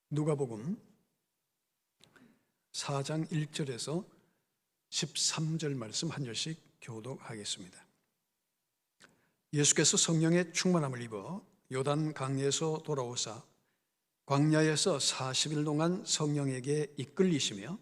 누가복음 4장 1절에서 13절 말씀 한 절씩 교독하겠습니다. 예수께서 성령의 충만함을 입어 요단 강에서 돌아오사 광야에서 40일 동안 성령에게 이끌리시며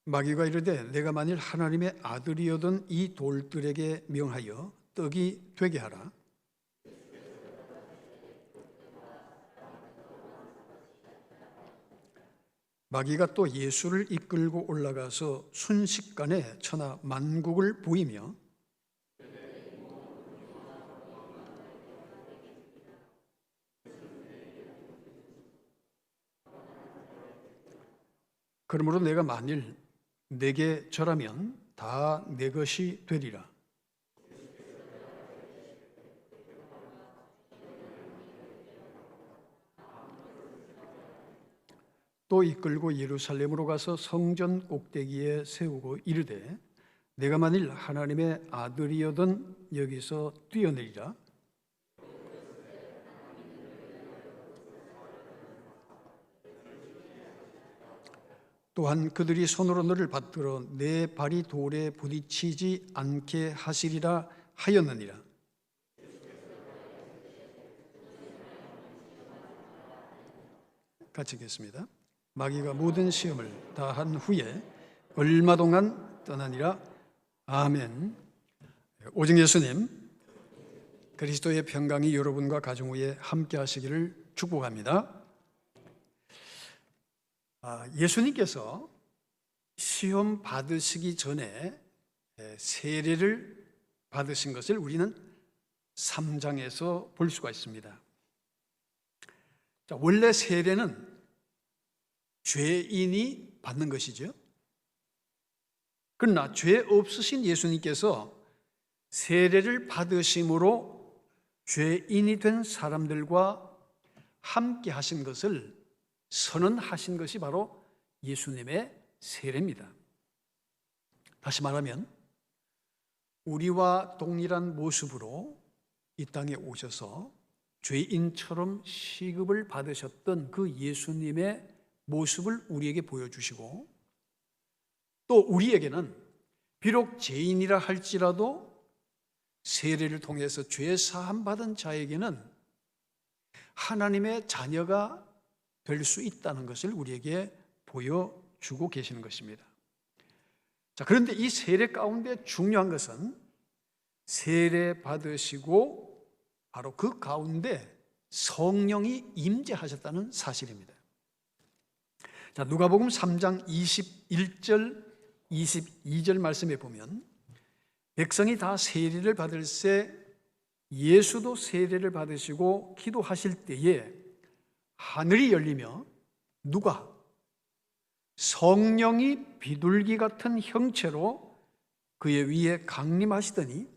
마귀가 이르되 내가 만일 하나님의 아들이어든 이 돌들에게 명하여 떡이 되게 하라. 마귀가 또 예수를 이끌고 올라가서 순식간에 천하 만국을 보이며 그러므로 내가 만일 내게 절하면 다 내 것이 되리라. 또 이끌고 예루살렘으로 가서 성전 꼭대기에 세우고 이르되 내가 만일 하나님의 아들이여든 여기서 뛰어내리라. 또한 그들이 손으로 너를 받들어 내 발이 돌에 부딪히지 않게 하시리라 하였느니라. 같이 읽겠습니다. 마귀가 모든 시험을 다 한 후에 얼마 동안 떠나니라. 아멘. 오직 예수님 그리스도의 평강이 여러분과 가정 위에 함께 하시기를 축복합니다. 예수님께서 시험 받으시기 전에 세례를 받으신 것을 우리는 3장에서 볼 수가 있습니다. 원래 세례는 죄인이 받는 것이죠. 그러나 죄 없으신 예수님께서 세례를 받으심으로 죄인이 된 사람들과 함께 하신 것을 선언하신 것이 바로 예수님의 세례입니다. 다시 말하면 우리와 동일한 모습으로 이 땅에 오셔서 죄인처럼 시급을 받으셨던 그 예수님의 모습을 우리에게 보여주시고 또 우리에게는 비록 죄인이라 할지라도 세례를 통해서 죄 사함 받은 자에게는 하나님의 자녀가 될 수 있다는 것을 우리에게 보여주고 계시는 것입니다. 자, 그런데 이 세례 가운데 중요한 것은 세례 받으시고 바로 그 가운데 성령이 임재하셨다는 사실입니다. 자, 누가복음 3장 21절 22절 말씀에 보면 백성이 다 세례를 받을새 예수도 세례를 받으시고 기도하실 때에 하늘이 열리며 누가 성령이 비둘기 같은 형체로 그의 위에 강림하시더니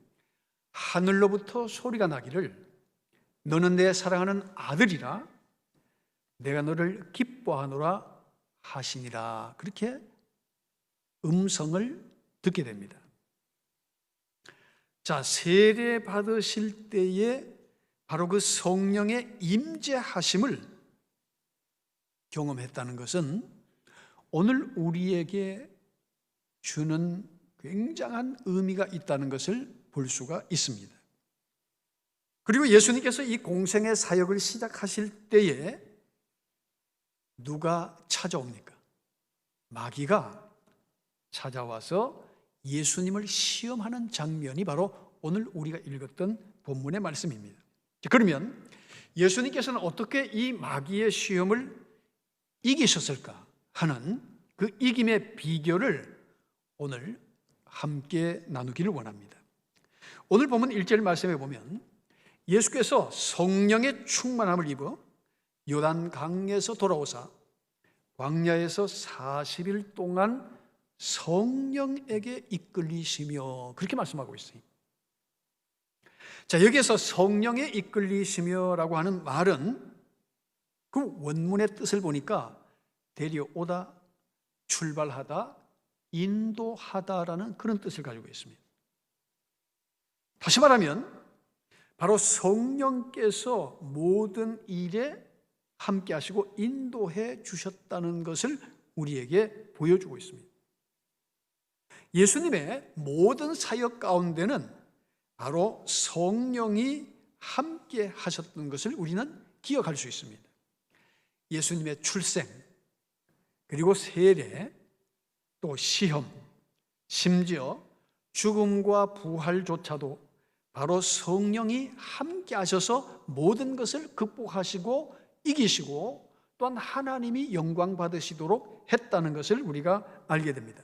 하늘로부터 소리가 나기를 너는 내 사랑하는 아들이라 내가 너를 기뻐하노라 하시니라. 그렇게 음성을 듣게 됩니다. 자, 세례 받으실 때에 바로 그 성령의 임재하심을 경험했다는 것은 오늘 우리에게 주는 굉장한 의미가 있다는 것을 볼 수가 있습니다. 그리고 예수님께서 이 공생의 사역을 시작하실 때에 누가 찾아옵니까? 마귀가 찾아와서 예수님을 시험하는 장면이 바로 오늘 우리가 읽었던 본문의 말씀입니다. 그러면 예수님께서는 어떻게 이 마귀의 시험을 이기셨을까 하는 그 이김의 비결을 오늘 함께 나누기를 원합니다. 오늘 보면 1절 말씀에 보면 예수께서 성령의 충만함을 입어 요단 강에서 돌아오사 광야에서 40일 동안 성령에게 이끌리시며 그렇게 말씀하고 있어요. 자, 여기에서 성령에 이끌리시며라고 하는 말은 그 원문의 뜻을 보니까 데려오다, 출발하다, 인도하다라는 그런 뜻을 가지고 있습니다. 다시 말하면 바로 성령께서 모든 일에 함께 하시고 인도해 주셨다는 것을 우리에게 보여주고 있습니다. 예수님의 모든 사역 가운데는 바로 성령이 함께 하셨던 것을 우리는 기억할 수 있습니다. 예수님의 출생, 그리고 세례, 또 시험, 심지어 죽음과 부활조차도 바로 성령이 함께 하셔서 모든 것을 극복하시고 이기시고 또한 하나님이 영광 받으시도록 했다는 것을 우리가 알게 됩니다.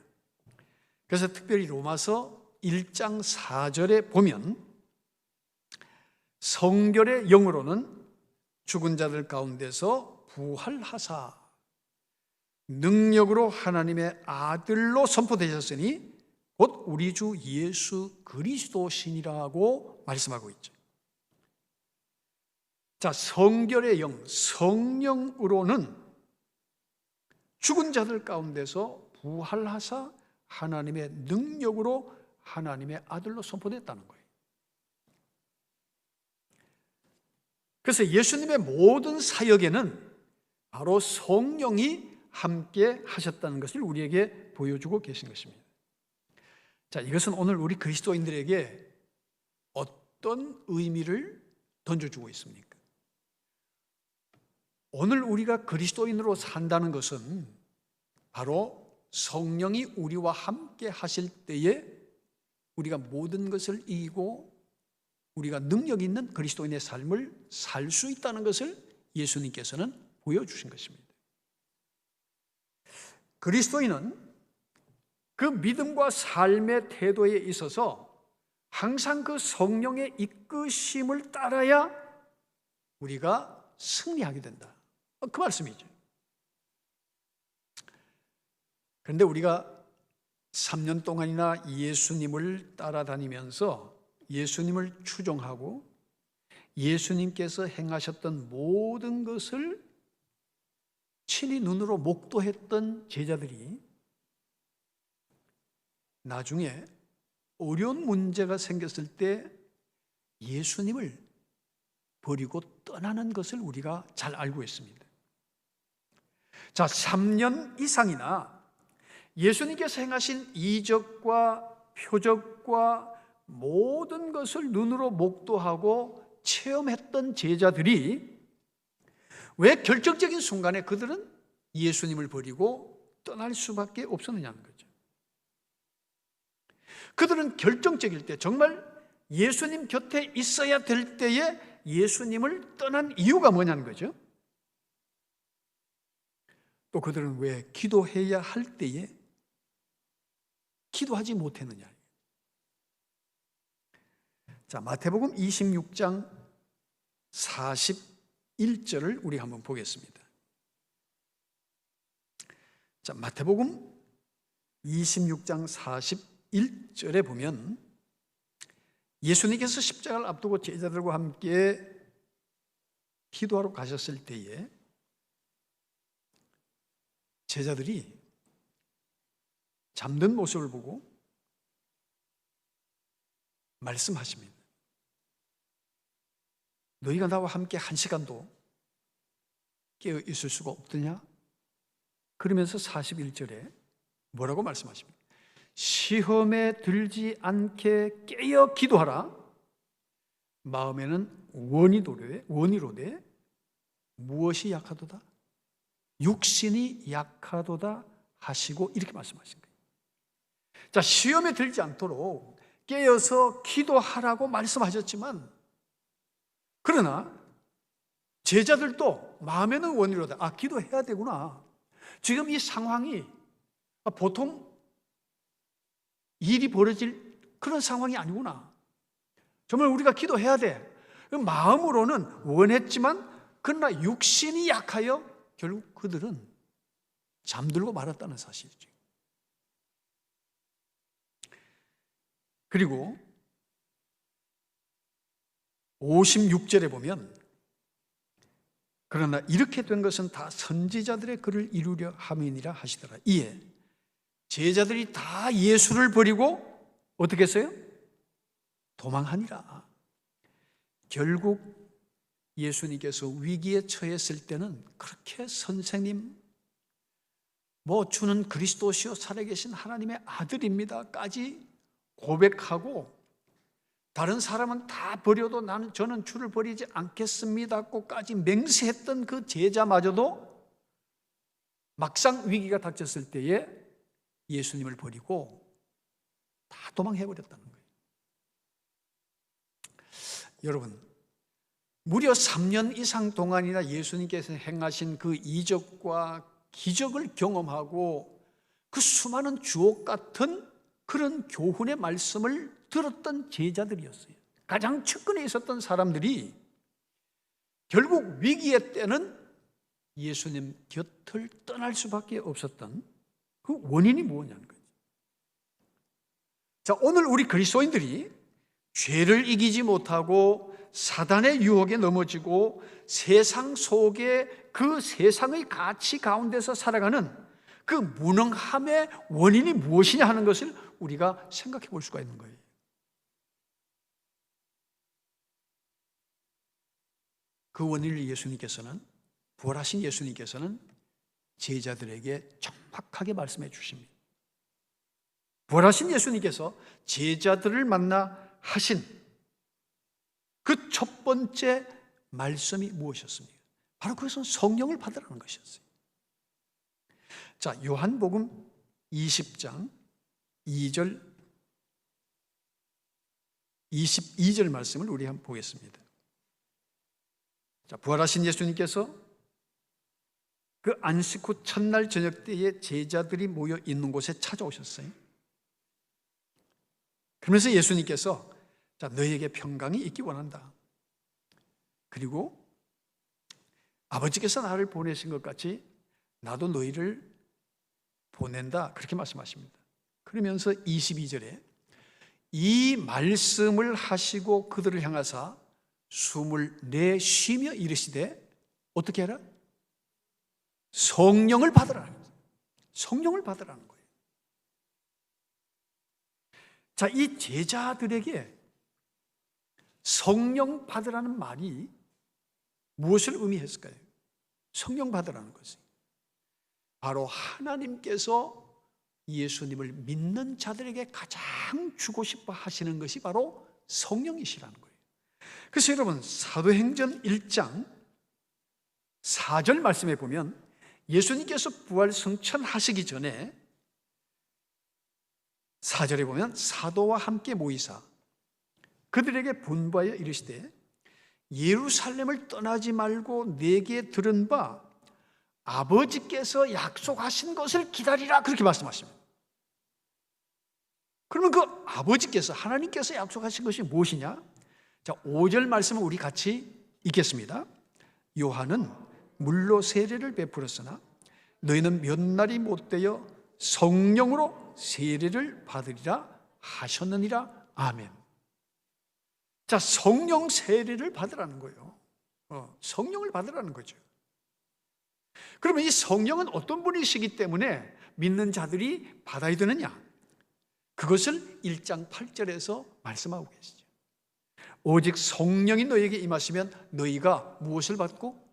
그래서 특별히 로마서 1장 4절에 보면 성결의 영으로는 죽은 자들 가운데서 부활하사 능력으로 하나님의 아들로 선포되셨으니 곧 우리 주 예수 그리스도시니라고 말씀하고 있죠. 자, 성결의 영, 성령으로는 죽은 자들 가운데서 부활하사 하나님의 능력으로 하나님의 아들로 선포됐다는 거예요. 그래서 예수님의 모든 사역에는 바로 성령이 함께 하셨다는 것을 우리에게 보여주고 계신 것입니다. 자, 이것은 오늘 우리 그리스도인들에게 어떤 의미를 던져주고 있습니까? 오늘 우리가 그리스도인으로 산다는 것은 바로 성령이 우리와 함께 하실 때에 우리가 모든 것을 이기고 우리가 능력 있는 그리스도인의 삶을 살 수 있다는 것을 예수님께서는 보여주신 것입니다. 그리스도인은 그 믿음과 삶의 태도에 있어서 항상 그 성령의 이끄심을 따라야 우리가 승리하게 된다. 그 말씀이죠. 그런데 우리가 3년 동안이나 예수님을 따라다니면서 예수님을 추종하고 예수님께서 행하셨던 모든 것을 친히 눈으로 목도했던 제자들이 나중에 어려운 문제가 생겼을 때 예수님을 버리고 떠나는 것을 우리가 잘 알고 있습니다. 자, 3년 이상이나 예수님께서 행하신 이적과 표적과 모든 것을 눈으로 목도하고 체험했던 제자들이 왜 결정적인 순간에 그들은 예수님을 버리고 떠날 수밖에 없었느냐는 거죠. 그들은 결정적일 때, 정말 예수님 곁에 있어야 될 때에 예수님을 떠난 이유가 뭐냐는 거죠. 또 그들은 왜 기도해야 할 때에 기도하지 못했느냐. 자, 마태복음 26장 41절을 우리 한번 보겠습니다. 자, 마태복음 26장 41절에 보면 예수님께서 십자가를 앞두고 제자들과 함께 기도하러 가셨을 때에 제자들이 잠든 모습을 보고 말씀하십니다. 너희가 나와 함께 1시간도 깨어 있을 수가 없더냐? 그러면서 41절에 뭐라고 말씀하십니까? 시험에 들지 않게 깨어 기도하라. 마음에는 원이로되 무엇이 약하도다? 육신이 약하도다 하시고 이렇게 말씀하신 거예요. 자, 시험에 들지 않도록 깨어서 기도하라고 말씀하셨지만, 그러나 제자들도 마음에는 원이로다. 기도해야 되구나. 지금 이 상황이 보통 일이 벌어질 그런 상황이 아니구나. 정말 우리가 기도해야 돼. 마음으로는 원했지만 그러나 육신이 약하여 결국 그들은 잠들고 말았다는 사실이죠. 그리고 56절에 보면 그러나 이렇게 된 것은 다 선지자들의 글을 이루려 함이니라 하시더라. 이에 제자들이 다 예수를 버리고 어떻게 했어요? 도망하니라. 결국 예수님께서 위기에 처했을 때는 그렇게 선생님, 주는 그리스도시요 살아계신 하나님의 아들입니다까지 고백하고, 다른 사람은 다 버려도 저는 주를 버리지 않겠습니다고까지 맹세했던 그 제자마저도 막상 위기가 닥쳤을 때에 예수님을 버리고 다 도망해버렸다는 거예요. 여러분, 무려 3년 이상 동안이나 예수님께서 행하신 그 이적과 기적을 경험하고 그 수많은 주옥 같은 그런 교훈의 말씀을 들었던 제자들이었어요. 가장 측근에 있었던 사람들이 결국 위기의 때는 예수님 곁을 떠날 수밖에 없었던 그 원인이 뭐냐는 거죠. 자, 오늘 우리 그리스도인들이 죄를 이기지 못하고 사단의 유혹에 넘어지고 세상 속에 그 세상의 가치 가운데서 살아가는 그 무능함의 원인이 무엇이냐 하는 것을 우리가 생각해 볼 수가 있는 거예요. 그 원인을 부활하신 예수님께서는 제자들에게 정확하게 말씀해 주십니다. 부활하신 예수님께서 제자들을 만나 하신 그 첫 번째 말씀이 무엇이었습니까? 바로 그것은 성령을 받으라는 것이었어요. 자, 요한복음 20장 2절 22절 말씀을 우리 한번 보겠습니다. 자, 부활하신 예수님께서 그 안식 후 첫날 저녁 때에 제자들이 모여 있는 곳에 찾아오셨어요. 그러면서 예수님께서 자, 너희에게 평강이 있기 원한다. 그리고 아버지께서 나를 보내신 것 같이 나도 너희를 보낸다. 그렇게 말씀하십니다. 그러면서 22절에 이 말씀을 하시고 그들을 향하사 숨을 내쉬며 이르시되 어떻게 하라? 성령을 받으라는 거예요. 성령을 받으라는 거예요. 자, 이 제자들에게 성령 받으라는 말이 무엇을 의미했을까요? 성령 받으라는 것이 바로 하나님께서 예수님을 믿는 자들에게 가장 주고 싶어 하시는 것이 바로 성령이시라는 거예요. 그래서 여러분, 사도행전 1장 4절 말씀에 보면 예수님께서 부활 승천하시기 전에 4절에 보면 사도와 함께 모이사 그들에게 분부하여 이르시되 예루살렘을 떠나지 말고 내게 들은 바 아버지께서 약속하신 것을 기다리라, 그렇게 말씀하십니다. 그러면 그 아버지께서, 하나님께서 약속하신 것이 무엇이냐? 자, 5절 말씀을 우리 같이 읽겠습니다. 요한은 물로 세례를 베풀었으나 너희는 몇 날이 못되어 성령으로 세례를 받으리라 하셨느니라. 아멘. 자, 성령 세례를 받으라는 거예요. 성령을 받으라는 거죠. 그러면 이 성령은 어떤 분이시기 때문에 믿는 자들이 받아야 되느냐? 그것을 1장 8절에서 말씀하고 계시죠. 오직 성령이 너희에게 임하시면 너희가 무엇을 받고?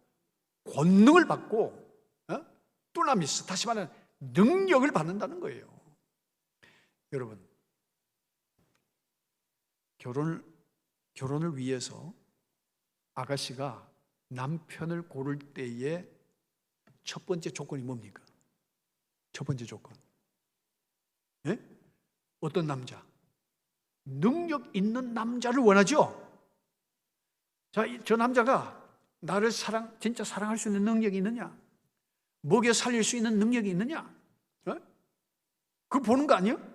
권능을 받고, 두나미스, 다시 말하면 능력을 받는다는 거예요. 여러분, 결혼을 위해서 아가씨가 남편을 고를 때에 첫 번째 조건이 뭡니까? 첫 번째 조건. 예? 어떤 남자? 능력 있는 남자를 원하죠? 자, 저 남자가 나를 진짜 사랑할 수 있는 능력이 있느냐? 먹여 살릴 수 있는 능력이 있느냐? 그거 보는 거 아니에요?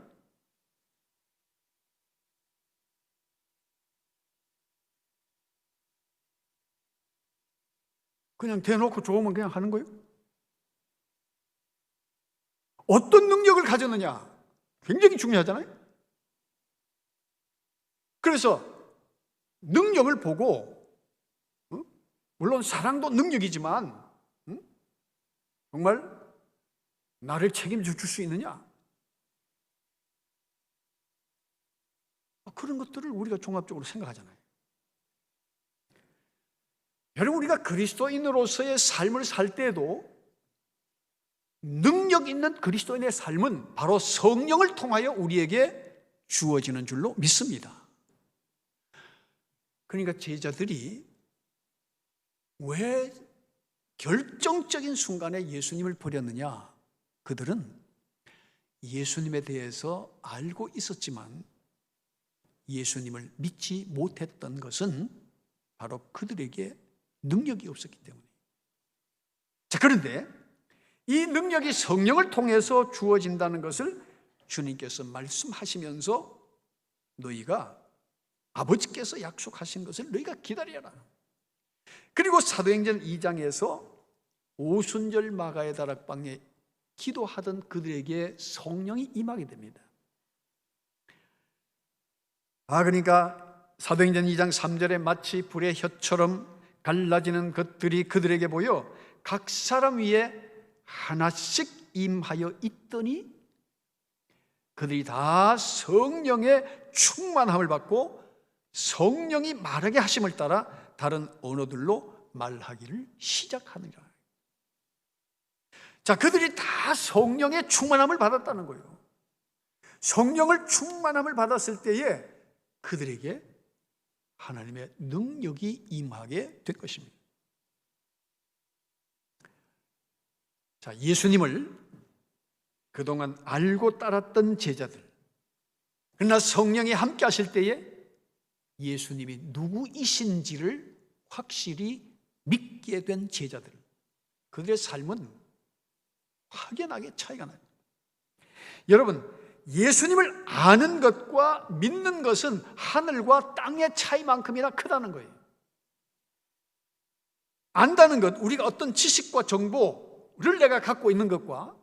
그냥 대놓고 좋으면 그냥 하는 거예요? 어떤 능력을 가졌느냐? 굉장히 중요하잖아요? 그래서 능력을 보고, 물론 사랑도 능력이지만, 정말 나를 책임져 줄 수 있느냐? 그런 것들을 우리가 종합적으로 생각하잖아요. 여러분, 우리가 그리스도인으로서의 삶을 살 때에도 능력 있는 그리스도인의 삶은 바로 성령을 통하여 우리에게 주어지는 줄로 믿습니다. 그러니까 제자들이 왜 결정적인 순간에 예수님을 버렸느냐? 그들은 예수님에 대해서 알고 있었지만 예수님을 믿지 못했던 것은 바로 그들에게 능력이 없었기 때문에. 자, 그런데 이 능력이 성령을 통해서 주어진다는 것을 주님께서 말씀하시면서 너희가 아버지께서 약속하신 것을 너희가 기다려라. 그리고 사도행전 2장에서 오순절 마가의 다락방에 기도하던 그들에게 성령이 임하게 됩니다. 그러니까 사도행전 2장 3절에 마치 불의 혀처럼 갈라지는 것들이 그들에게 보여 각 사람 위에 하나씩 임하여 있더니 그들이 다 성령의 충만함을 받고 성령이 말하게 하심을 따라 다른 언어들로 말하기를 시작하느니라. 자, 그들이 다 성령의 충만함을 받았다는 거예요. 성령을 충만함을 받았을 때에 그들에게 하나님의 능력이 임하게 될 것입니다. 자, 예수님을 그동안 알고 따랐던 제자들, 그러나 성령이 함께 하실 때에 예수님이 누구이신지를 확실히 믿게 된 제자들, 그들의 삶은 확연하게 차이가 나요. 여러분, 예수님을 아는 것과 믿는 것은 하늘과 땅의 차이만큼이나 크다는 거예요. 안다는 것, 우리가 어떤 지식과 정보를 내가 갖고 있는 것과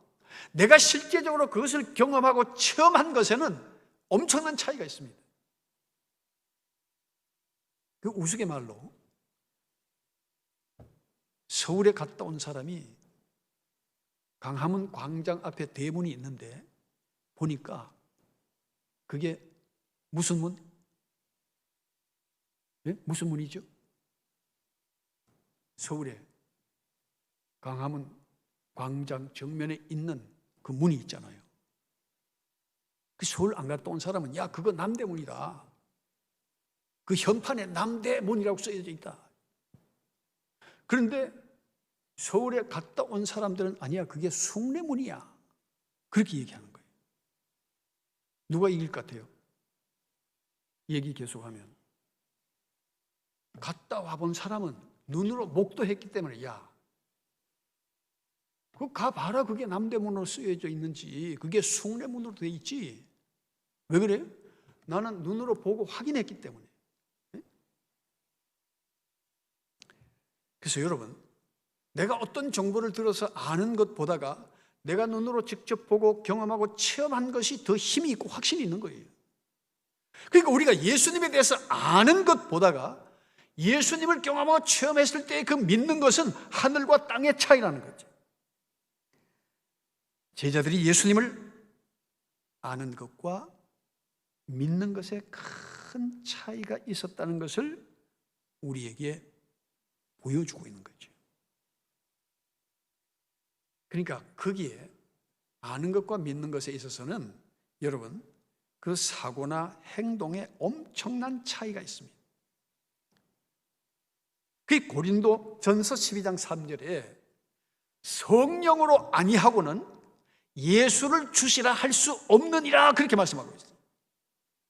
내가 실제적으로 그것을 경험하고 체험한 것에는 엄청난 차이가 있습니다. 그 우스갯말로 서울에 갔다 온 사람이 강화문 광장 앞에 대문이 있는데 보니까 그게 무슨 문? 네? 무슨 문이죠? 서울에 강화문 광장 정면에 있는 그 문이 있잖아요. 그 서울 안 갔다 온 사람은 야, 그거 남대문이다. 그 현판에 남대문이라고 써져 있다. 그런데 서울에 갔다 온 사람들은 아니야, 그게 숭례문이야. 그렇게 얘기하는 거예요. 누가 이길 것 같아요? 얘기 계속하면 갔다 와본 사람은 눈으로 목도했기 때문에 야, 그거 가봐라, 그게 남대문으로 쓰여져 있는지, 그게 숭례문으로 되어 있지. 왜 그래요? 나는 눈으로 보고 확인했기 때문에. 그래서 여러분, 내가 어떤 정보를 들어서 아는 것보다가 내가 눈으로 직접 보고 경험하고 체험한 것이 더 힘이 있고 확신이 있는 거예요. 그러니까 우리가 예수님에 대해서 아는 것보다가 예수님을 경험하고 체험했을 때 그 믿는 것은 하늘과 땅의 차이라는 거죠. 제자들이 예수님을 아는 것과 믿는 것에 큰 차이가 있었다는 것을 우리에게 보여주고 있는 거죠. 그러니까 거기에 아는 것과 믿는 것에 있어서는 여러분, 그 사고나 행동에 엄청난 차이가 있습니다. 그 고린도 전서 12장 3절에 성령으로 아니하고는 예수를 주시라 할 수 없느니라, 그렇게 말씀하고 있어요.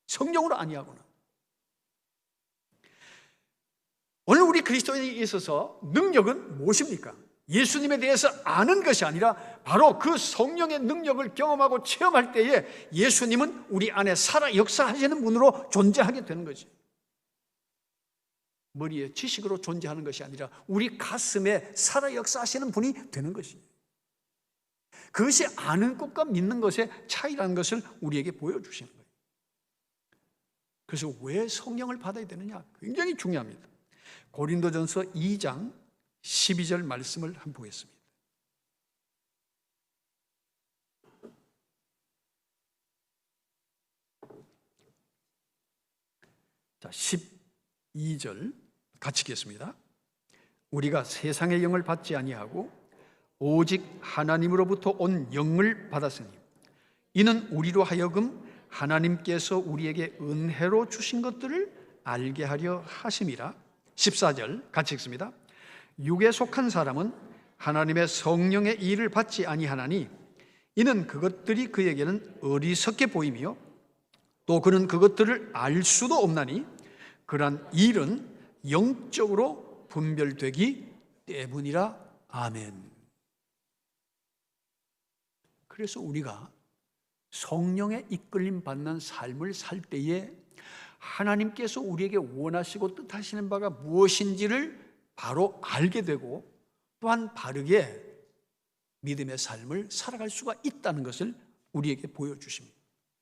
성령으로 아니하고는. 오늘 우리 그리스도인에 있어서 능력은 무엇입니까? 예수님에 대해서 아는 것이 아니라 바로 그 성령의 능력을 경험하고 체험할 때에 예수님은 우리 안에 살아 역사하시는 분으로 존재하게 되는 거지. 머리에 지식으로 존재하는 것이 아니라 우리 가슴에 살아 역사하시는 분이 되는 것이. 그것이 아는 것과 믿는 것의 차이라는 것을 우리에게 보여주시는 거예요. 그래서 왜 성령을 받아야 되느냐? 굉장히 중요합니다. 고린도전서 2장 12절 말씀을 한번 보겠습니다. 자, 12절 같이 읽겠습니다. 우리가 세상의 영을 받지 아니하고 오직 하나님으로부터 온 영을 받았으니 이는 우리로 하여금 하나님께서 우리에게 은혜로 주신 것들을 알게 하려 하심이라. 14절 같이 읽습니다. 육에 속한 사람은 하나님의 성령의 일을 받지 아니하나니 이는 그것들이 그에게는 어리석게 보이며 또 그는 그것들을 알 수도 없나니 그러한 일은 영적으로 분별되기 때문이라. 아멘. 그래서 우리가 성령의 이끌림 받는 삶을 살 때에 하나님께서 우리에게 원하시고 뜻하시는 바가 무엇인지를 바로 알게 되고 또한 바르게 믿음의 삶을 살아갈 수가 있다는 것을 우리에게 보여주십니다.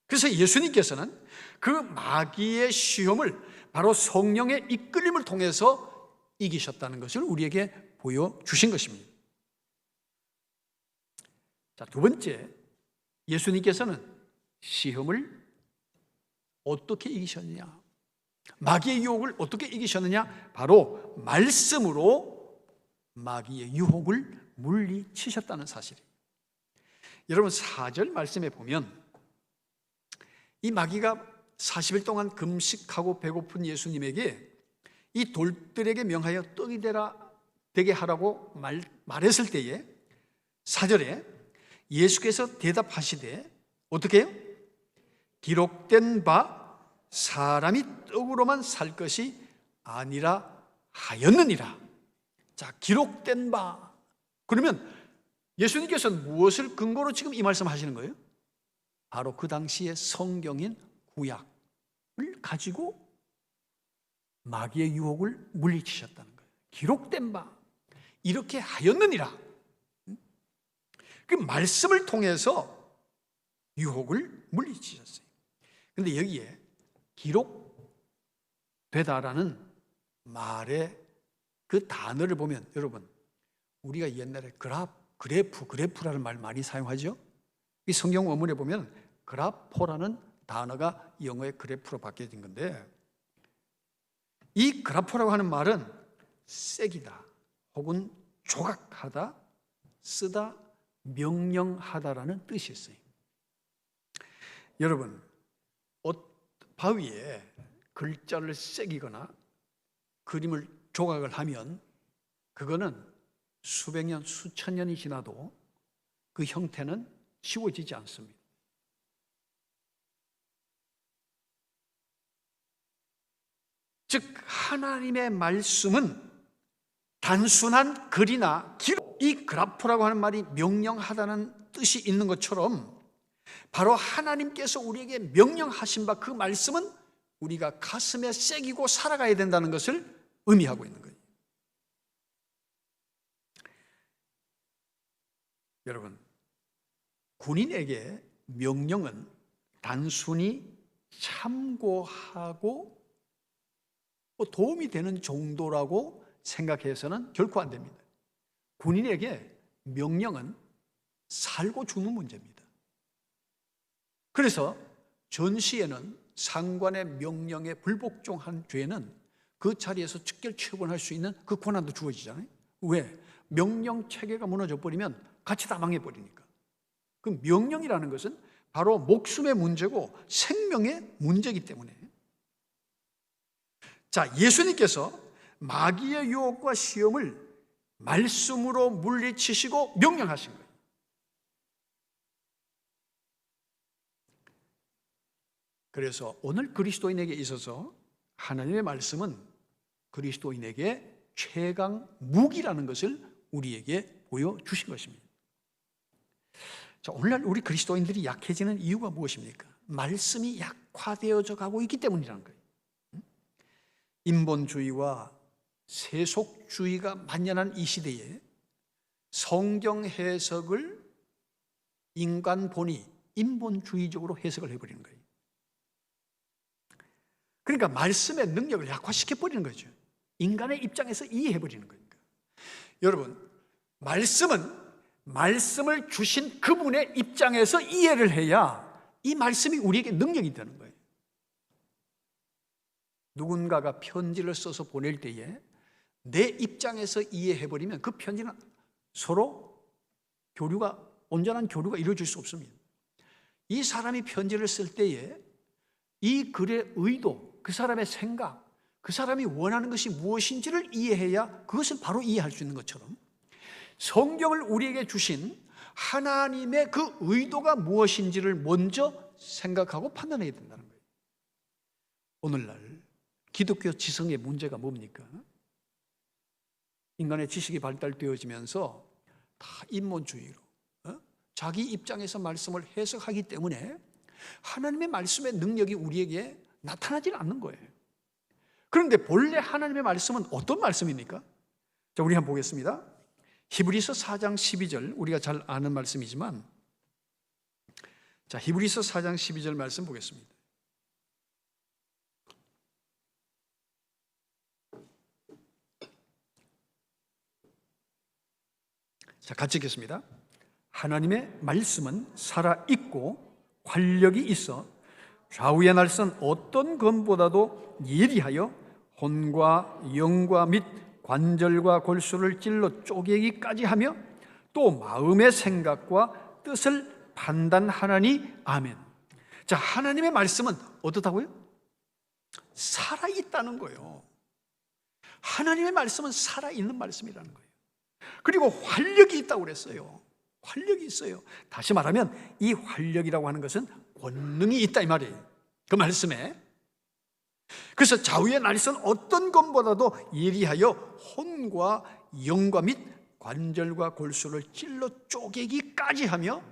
그래서 예수님께서는 그 마귀의 시험을 바로 성령의 이끌림을 통해서 이기셨다는 것을 우리에게 보여주신 것입니다. 자, 두 번째, 예수님께서는 시험을 어떻게 이기셨느냐, 마귀의 유혹을 어떻게 이기셨느냐, 바로 말씀으로 마귀의 유혹을 물리치셨다는 사실이에요. 여러분 4절 말씀에 보면 이 마귀가 40일 동안 금식하고 배고픈 예수님에게 이 돌들에게 명하여 떡이 되게 하라고 말했을 때에 4절에 예수께서 대답하시되 어떻게 해요? 기록된 바 사람이 떡으로만 살 것이 아니라 하였느니라. 자, 기록된 바. 그러면 예수님께서는 무엇을 근거로 지금 이 말씀 하시는 거예요? 바로 그 당시의 성경인 구약을 가지고 마귀의 유혹을 물리치셨다는 거예요. 기록된 바 이렇게 하였느니라. 그 말씀을 통해서 유혹을 물리치셨어요. 그런데 여기에 기록되다라는 말의 그 단어를 보면 여러분, 우리가 옛날에 그래프라는 말 많이 사용하죠. 이 성경 원문에 보면 그라포라는 단어가 영어의 그래프로 바뀌어진 건데, 이 그라포라고 하는 말은 세기다 혹은 조각하다, 쓰다, 명령하다라는 뜻이 있어요. 여러분, 바위에 글자를 새기거나 그림을 조각을 하면 그거는 수백 년, 수천 년이 지나도 그 형태는 지워지지 않습니다. 즉 하나님의 말씀은 단순한 글이나 기록, 이 그라프라고 하는 말이 명령하다는 뜻이 있는 것처럼 바로 하나님께서 우리에게 명령하신 바 그 말씀은 우리가 가슴에 새기고 살아가야 된다는 것을 의미하고 있는 거예요. 여러분, 군인에게 명령은 단순히 참고하고 도움이 되는 정도라고 생각해서는 결코 안 됩니다. 군인에게 명령은 살고 죽는 문제입니다. 그래서 전시에는 상관의 명령에 불복종한 죄는 그 자리에서 즉결 처분할 수 있는 그 권한도 주어지잖아요. 왜? 명령 체계가 무너져 버리면 같이 다 망해버리니까. 그 명령이라는 것은 바로 목숨의 문제고 생명의 문제이기 때문에. 자, 예수님께서 마귀의 유혹과 시험을 말씀으로 물리치시고 명령하신 거예요. 그래서 오늘 그리스도인에게 있어서 하나님의 말씀은 그리스도인에게 최강 무기라는 것을 우리에게 보여주신 것입니다. 자, 오늘날 우리 그리스도인들이 약해지는 이유가 무엇입니까? 말씀이 약화되어져 가고 있기 때문이라는 거예요. 인본주의와 세속주의가 만연한 이 시대에 성경 해석을 인간 본이 인본주의적으로 해석을 해버리는 거예요. 그러니까 말씀의 능력을 약화시켜버리는 거죠. 인간의 입장에서 이해해버리는 거니까. 여러분, 말씀을 주신 그분의 입장에서 이해를 해야 이 말씀이 우리에게 능력이 되는 거예요. 누군가가 편지를 써서 보낼 때에 내 입장에서 이해해버리면 그 편지는 서로 온전한 교류가 이루어질 수 없습니다. 이 사람이 편지를 쓸 때에 이 글의 의도, 그 사람의 생각, 그 사람이 원하는 것이 무엇인지를 이해해야 그것을 바로 이해할 수 있는 것처럼 성경을 우리에게 주신 하나님의 그 의도가 무엇인지를 먼저 생각하고 판단해야 된다는 거예요. 오늘날 기독교 지성의 문제가 뭡니까? 인간의 지식이 발달되어지면서 다 인본주의로 자기 입장에서 말씀을 해석하기 때문에 하나님의 말씀의 능력이 우리에게 나타나질 않는 거예요. 그런데 본래 하나님의 말씀은 어떤 말씀입니까? 자, 우리 한번 보겠습니다. 히브리서 4장 12절, 우리가 잘 아는 말씀이지만, 자, 히브리서 4장 12절 말씀 보겠습니다. 자, 같이 읽겠습니다. 하나님의 말씀은 살아있고 활력이 있어 좌우의 날선 어떤 검보다도 예리하여 혼과 영과 및 관절과 골수를 찔러 쪼개기까지 하며 또 마음의 생각과 뜻을 판단하나니 아멘. 자, 하나님의 말씀은 어떻다고요? 살아있다는 거예요. 하나님의 말씀은 살아있는 말씀이라는 거예요. 그리고 활력이 있다고 그랬어요. 활력이 있어요. 다시 말하면 이 활력이라고 하는 것은 권능이 있다 이 말이에요. 그 말씀에. 그래서 좌우의 날선 어떤 것보다도 예리하여 혼과 영과 및 관절과 골수를 찔러 쪼개기까지 하며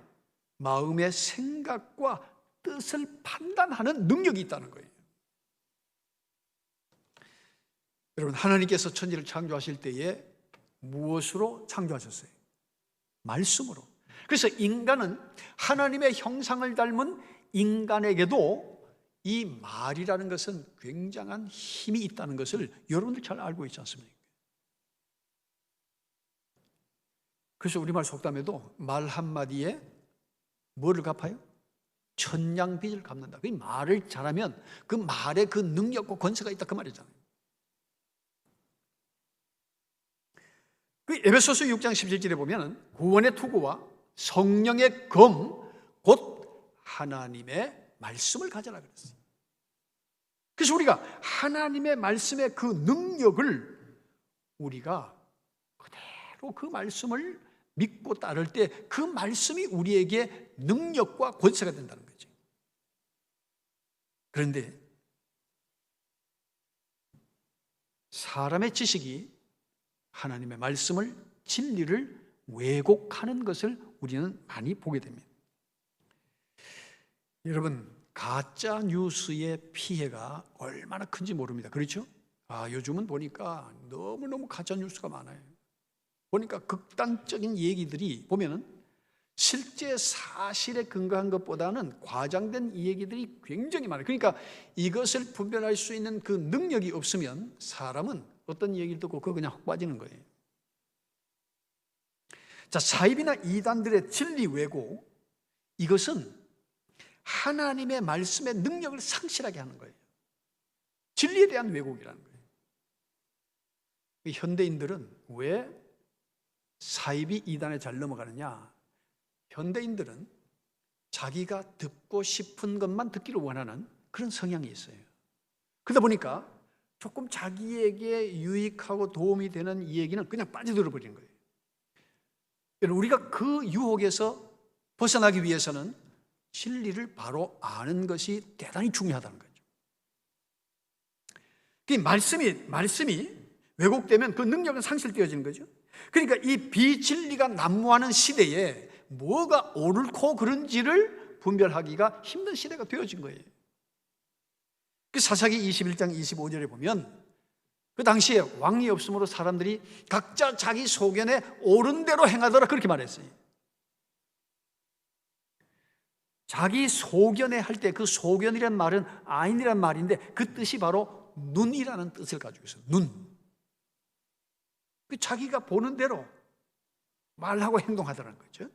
마음의 생각과 뜻을 판단하는 능력이 있다는 거예요. 여러분, 하나님께서 천지를 창조하실 때에 무엇으로 창조하셨어요? 말씀으로. 그래서 인간은 하나님의 형상을 닮은 인간에게도 이 말이라는 것은 굉장한 힘이 있다는 것을 여러분들 잘 알고 있지 않습니까? 그래서 우리말 속담에도 말 한마디에 뭐를 갚아요? 천냥빚을 갚는다. 그 말을 잘하면 그 말에 그 능력과 권세가 있다 그 말이잖아요. 그 에베소서 6장 17절에 보면 구원의 투구와 성령의 검 곧 하나님의 말씀을 가져라 그랬어요. 그래서 우리가 하나님의 말씀의 그 능력을 우리가 그대로 그 말씀을 믿고 따를 때 그 말씀이 우리에게 능력과 권세가 된다는 거죠. 그런데 사람의 지식이 하나님의 말씀을, 진리를 왜곡하는 것을 우리는 많이 보게 됩니다. 여러분, 가짜 뉴스의 피해가 얼마나 큰지 모릅니다. 그렇죠? 요즘은 보니까 너무너무 가짜 뉴스가 많아요. 보니까 극단적인 얘기들이 보면은 실제 사실에 근거한 것보다는 과장된 얘기들이 굉장히 많아요. 그러니까 이것을 분별할 수 있는 그 능력이 없으면 사람은 어떤 얘기를 듣고 그거 그냥 확 빠지는 거예요. 자, 사입이나 이단들의 진리 왜곡, 이것은 하나님의 말씀의 능력을 상실하게 하는 거예요. 진리에 대한 왜곡이라는 거예요. 현대인들은 왜 사입이 이단에 잘 넘어가느냐? 현대인들은 자기가 듣고 싶은 것만 듣기를 원하는 그런 성향이 있어요. 그러다 보니까 조금 자기에게 유익하고 도움이 되는 이 얘기는 그냥 빠져들어 버리는 거예요. 우리가 그 유혹에서 벗어나기 위해서는 진리를 바로 아는 것이 대단히 중요하다는 거죠. 그 말씀이 왜곡되면 그 능력은 상실되어지는 거죠. 그러니까 이 비진리가 난무하는 시대에 뭐가 옳고 그른지를 분별하기가 힘든 시대가 되어진 거예요. 그 사사기 21장 25절에 보면 그 당시에 왕이 없으므로 사람들이 각자 자기 소견에 옳은 대로 행하더라 그렇게 말했어요. 자기 소견에 할 때 그 소견이란 말은 아인이란 말인데 그 뜻이 바로 눈이라는 뜻을 가지고 있어요. 눈. 그 자기가 보는 대로 말하고 행동하더라는 거죠.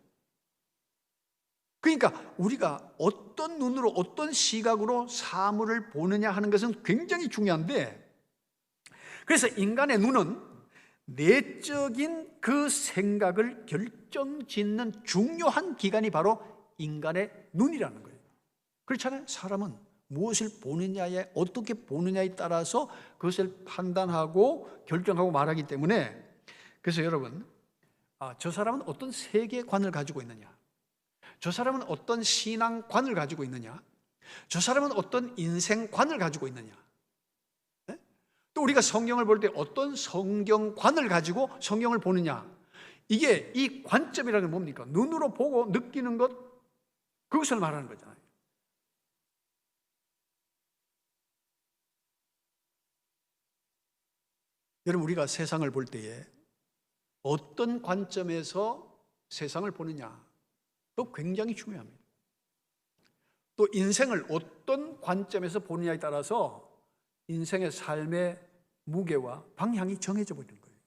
그러니까 우리가 어떤 눈으로, 어떤 시각으로 사물을 보느냐 하는 것은 굉장히 중요한데, 그래서 인간의 눈은 내적인 그 생각을 결정짓는 중요한 기관이 바로 인간의 눈이라는 거예요. 그렇잖아요. 사람은 무엇을 보느냐에, 어떻게 보느냐에 따라서 그것을 판단하고 결정하고 말하기 때문에, 그래서 여러분, 저 사람은 어떤 세계관을 가지고 있느냐, 저 사람은 어떤 신앙관을 가지고 있느냐, 저 사람은 어떤 인생관을 가지고 있느냐, 또 우리가 성경을 볼 때 어떤 성경관을 가지고 성경을 보느냐, 이게 이 관점이라는 게 뭡니까? 눈으로 보고 느끼는 것, 그것을 말하는 거잖아요. 여러분, 우리가 세상을 볼 때에 어떤 관점에서 세상을 보느냐, 또 굉장히 중요합니다. 또 인생을 어떤 관점에서 보느냐에 따라서 인생의 삶의 무게와 방향이 정해져 버리는 거예요.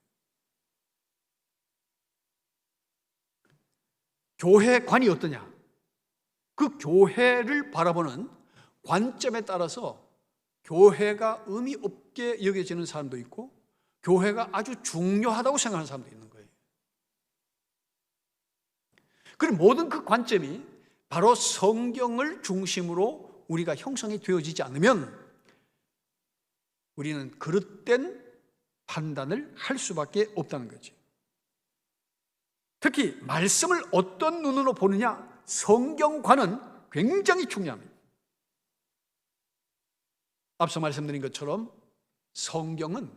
교회관이 어떠냐? 그 교회를 바라보는 관점에 따라서 교회가 의미 없게 여겨지는 사람도 있고, 교회가 아주 중요하다고 생각하는 사람도 있는 거예요. 그럼 모든 그 관점이 바로 성경을 중심으로 우리가 형성이 되어지지 않으면 우리는 그릇된 판단을 할 수밖에 없다는 거죠. 특히 말씀을 어떤 눈으로 보느냐, 성경관은 굉장히 중요합니다. 앞서 말씀드린 것처럼 성경은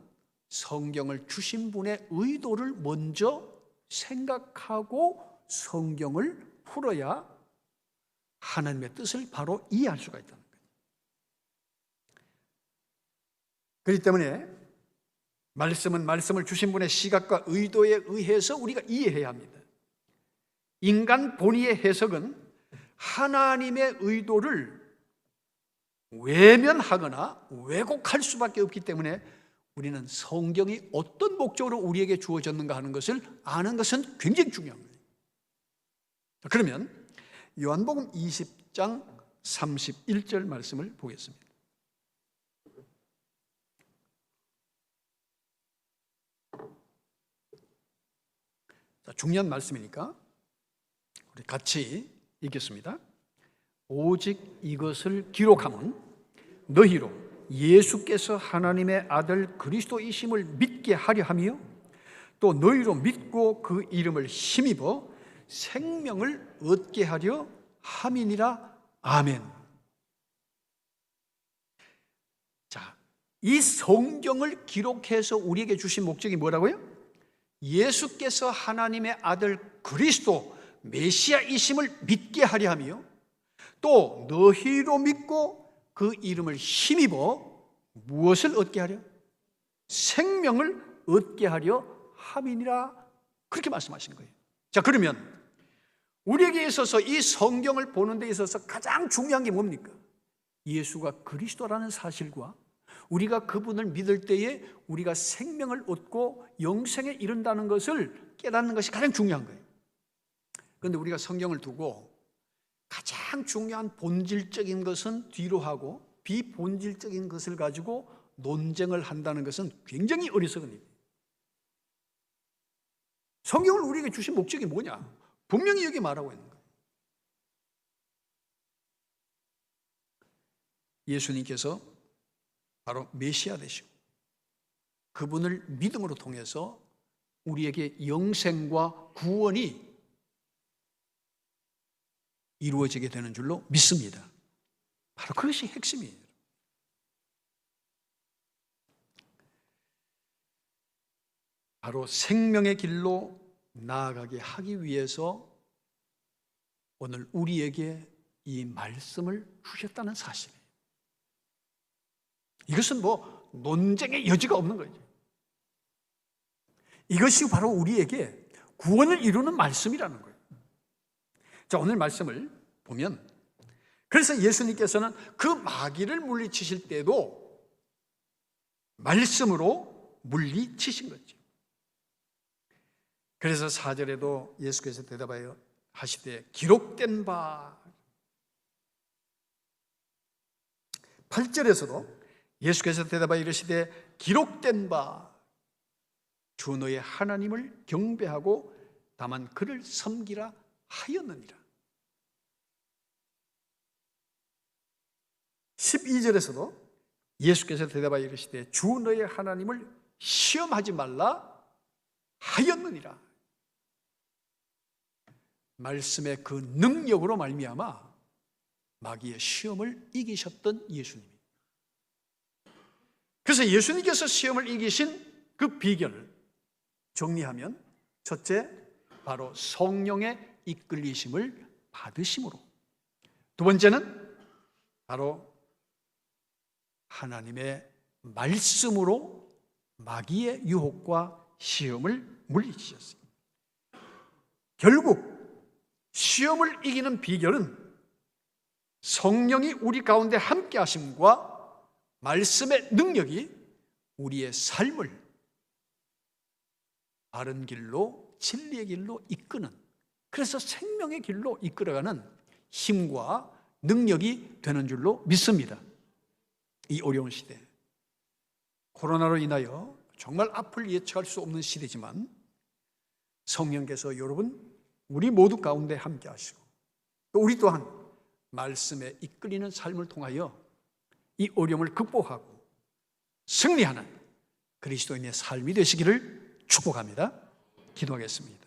성경을 주신 분의 의도를 먼저 생각하고 성경을 풀어야 하나님의 뜻을 바로 이해할 수가 있다는 거예요. 그렇기 때문에 말씀은 말씀을 주신 분의 시각과 의도에 의해서 우리가 이해해야 합니다. 인간 본의의 해석은 하나님의 의도를 외면하거나 왜곡할 수밖에 없기 때문에 우리는 성경이 어떤 목적으로 우리에게 주어졌는가 하는 것을 아는 것은 굉장히 중요한 거예요. 그러면 요한복음 20장 31절 말씀을 보겠습니다. 중요한 말씀이니까 우리 같이 읽겠습니다. 오직 이것을 기록함은 너희로 예수께서 하나님의 아들 그리스도이심을 믿게 하려 하며 또 너희로 믿고 그 이름을 힘입어 생명을 얻게 하려 함이니라. 아멘. 자, 이 성경을 기록해서 우리에게 주신 목적이 뭐라고요? 예수께서 하나님의 아들 그리스도 메시아이심을 믿게 하려 하며 또 너희로 믿고 그 이름을 힘입어 무엇을 얻게 하려? 생명을 얻게 하려 함이니라. 그렇게 말씀하시는 거예요. 자, 그러면 우리에게 있어서 이 성경을 보는 데 있어서 가장 중요한 게 뭡니까? 예수가 그리스도라는 사실과 우리가 그분을 믿을 때에 우리가 생명을 얻고 영생에 이른다는 것을 깨닫는 것이 가장 중요한 거예요. 그런데 우리가 성경을 두고 가장 중요한 본질적인 것은 뒤로 하고 비본질적인 것을 가지고 논쟁을 한다는 것은 굉장히 어리석은 일이에요. 성경을 우리에게 주신 목적이 뭐냐? 분명히 여기 말하고 있는 거예요. 예수님께서 바로 메시아 되시고 그분을 믿음으로 통해서 우리에게 영생과 구원이 이루어지게 되는 줄로 믿습니다. 바로 그것이 핵심이에요. 바로 생명의 길로 나아가게 하기 위해서 오늘 우리에게 이 말씀을 주셨다는 사실이에요. 이것은 뭐 논쟁의 여지가 없는 거죠. 이것이 바로 우리에게 구원을 이루는 말씀이라는 거예요. 자, 오늘 말씀을 보면 그래서 예수님께서는 그 마귀를 물리치실 때도 말씀으로 물리치신 거죠. 그래서 4절에도 예수께서 대답하여 하시되 기록된 바. 8절에서도 예수께서 대답하여 이르시되 기록된 바, 주 너의 하나님을 경배하고 다만 그를 섬기라 하였느니라. 12절에서도 예수께서 대답하여 이르시되 주 너의 하나님을 시험하지 말라 하였느니라. 말씀의 그 능력으로 말미암아 마귀의 시험을 이기셨던 예수님. 그래서 예수님께서 시험을 이기신 그 비결을 정리하면, 첫째, 바로 성령의 이끌리심을 받으심으로, 두 번째는 바로 하나님의 말씀으로 마귀의 유혹과 시험을 물리치셨습니다. 결국 시험을 이기는 비결은 성령이 우리 가운데 함께 하심과 말씀의 능력이 우리의 삶을 바른 길로, 진리의 길로 이끄는, 그래서 생명의 길로 이끌어가는 힘과 능력이 되는 줄로 믿습니다. 이 어려운 시대, 코로나로 인하여 정말 앞을 예측할 수 없는 시대지만 성령께서 여러분, 우리 모두 가운데 함께 하시고 또 우리 또한 말씀에 이끌리는 삶을 통하여 이 어려움을 극복하고 승리하는 그리스도인의 삶이 되시기를 축복합니다. 기도하겠습니다.